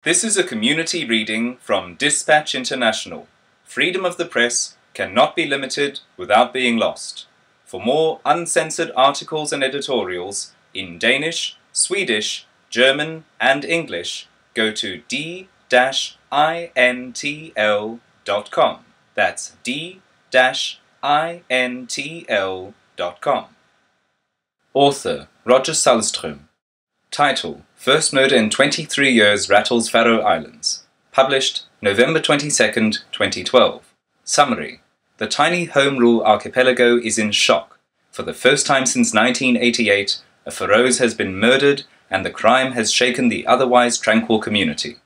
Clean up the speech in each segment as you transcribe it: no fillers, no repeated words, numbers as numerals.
This is a community reading from Dispatch International. Freedom of the press cannot be limited without being lost. For more uncensored articles and editorials in Danish, Swedish, German and English, go to d-intl.com. That's d-intl.com. Author Roger Sahlström. Title: First Murder in 23 Years, Rattles, Faroe Islands. Published November 22nd, 2012. Summary: the tiny home rule archipelago is in shock. For the first time since 1988, a Faroes has been murdered and the crime has shaken the otherwise tranquil community.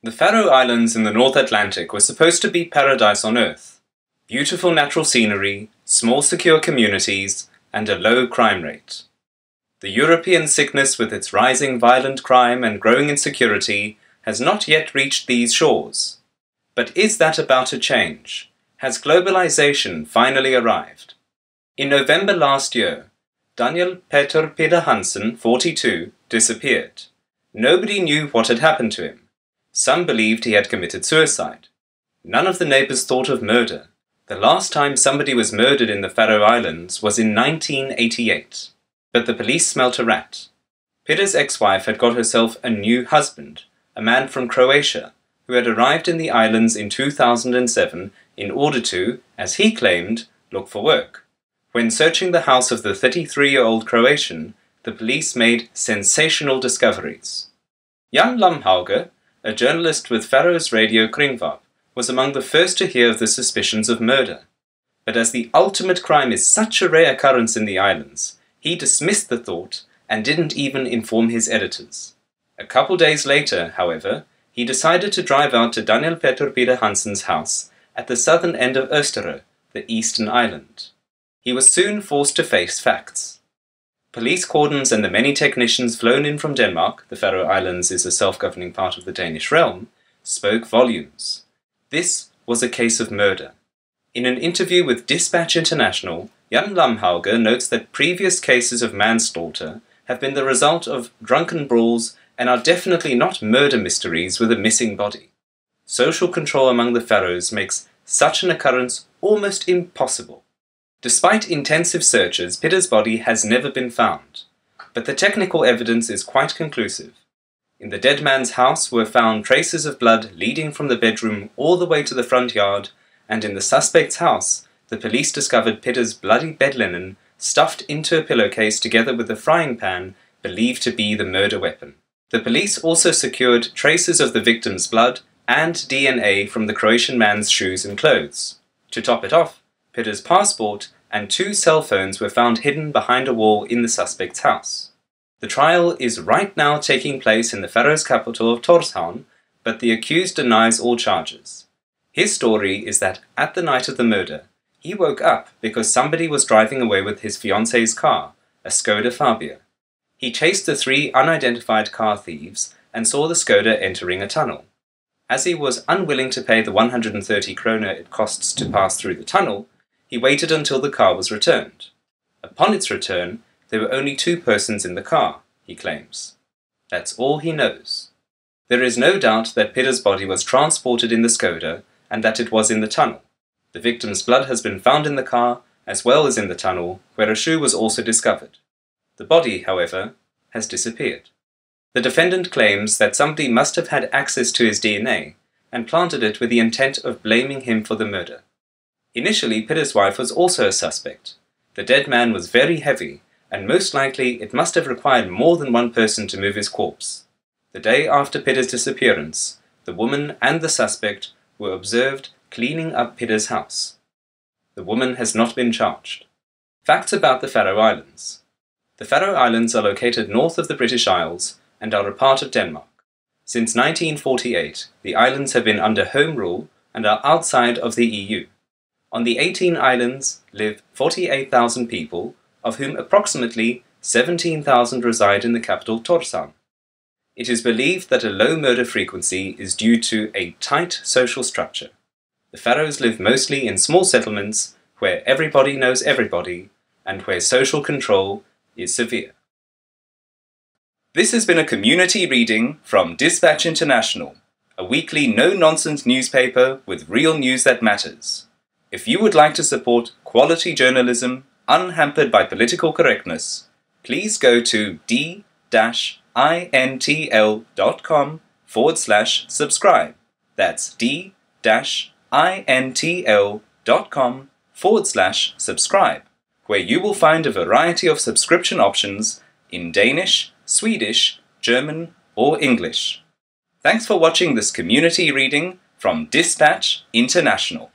The Faroe Islands in the North Atlantic were supposed to be paradise on earth. Beautiful natural scenery, small secure communities, and a low crime rate. The European sickness with its rising violent crime and growing insecurity has not yet reached these shores. But is that about to change? Has globalization finally arrived? In November last year, Daniel Peter Peder Hansen, 42, disappeared. Nobody knew what had happened to him. Some believed he had committed suicide. None of the neighbors thought of murder. The last time somebody was murdered in the Faroe Islands was in 1988. But the police smelt a rat. Peder's ex-wife had got herself a new husband, a man from Croatia, who had arrived in the islands in 2007 in order to, as he claimed, look for work. When searching the house of the 33-year-old Croatian, the police made sensational discoveries. Jan Lamhauge, a journalist with Faroes Radio Kringvarp, was among the first to hear of the suspicions of murder. But as the ultimate crime is such a rare occurrence in the islands, he dismissed the thought and didn't even inform his editors. A couple days later, however, he decided to drive out to Daniel Peter Peder Hansen's house at the southern end of Østre, the eastern island. He was soon forced to face facts. Police cordons and the many technicians flown in from Denmark, the Faroe Islands is a self-governing part of the Danish realm, spoke volumes. This was a case of murder. In an interview with Dispatch International, Jan Lamhauge notes that previous cases of manslaughter have been the result of drunken brawls and are definitely not murder mysteries with a missing body. Social control among the Faroes makes such an occurrence almost impossible. Despite intensive searches, Peder's body has never been found, but the technical evidence is quite conclusive. In the dead man's house were found traces of blood leading from the bedroom all the way to the front yard, and in the suspect's house, the police discovered Peder's bloody bed linen stuffed into a pillowcase together with a frying pan believed to be the murder weapon. The police also secured traces of the victim's blood and DNA from the Croatian man's shoes and clothes. To top it off, Peder's passport and 2 cell phones were found hidden behind a wall in the suspect's house. The trial is right now taking place in the Faroes capital of Tórshavn, but the accused denies all charges. His story is that at the night of the murder, he woke up because somebody was driving away with his fiancée's car, a Skoda Fabia. He chased the 3 unidentified car thieves and saw the Skoda entering a tunnel. As he was unwilling to pay the 130 kroner it costs to pass through the tunnel, he waited until the car was returned. Upon its return, there were only 2 persons in the car, he claims. That's all he knows. There is no doubt that Peder's body was transported in the Skoda and that it was in the tunnel. The victim's blood has been found in the car, as well as in the tunnel, where a shoe was also discovered. The body, however, has disappeared. The defendant claims that somebody must have had access to his DNA and planted it with the intent of blaming him for the murder. Initially, Peder's wife was also a suspect. The dead man was very heavy, and most likely it must have required more than one person to move his corpse. The day after Peder's disappearance, the woman and the suspect were observed cleaning up Peder's house. The woman has not been charged. Facts about the Faroe Islands. The Faroe Islands are located north of the British Isles and are a part of Denmark. Since 1948, the islands have been under Home Rule and are outside of the EU. On the 18 islands live 48,000 people, of whom approximately 17,000 reside in the capital Tórshavn. It is believed that a low murder frequency is due to a tight social structure. The Faroes live mostly in small settlements where everybody knows everybody and where social control is severe. This has been a community reading from Dispatch International, a weekly no-nonsense newspaper with real news that matters. If you would like to support quality journalism unhampered by political correctness, please go to d-intl.com/subscribe. That's d-intl.com/subscribe, where you will find a variety of subscription options in Danish, Swedish, German, or English. Thanks for watching this community reading from Dispatch International.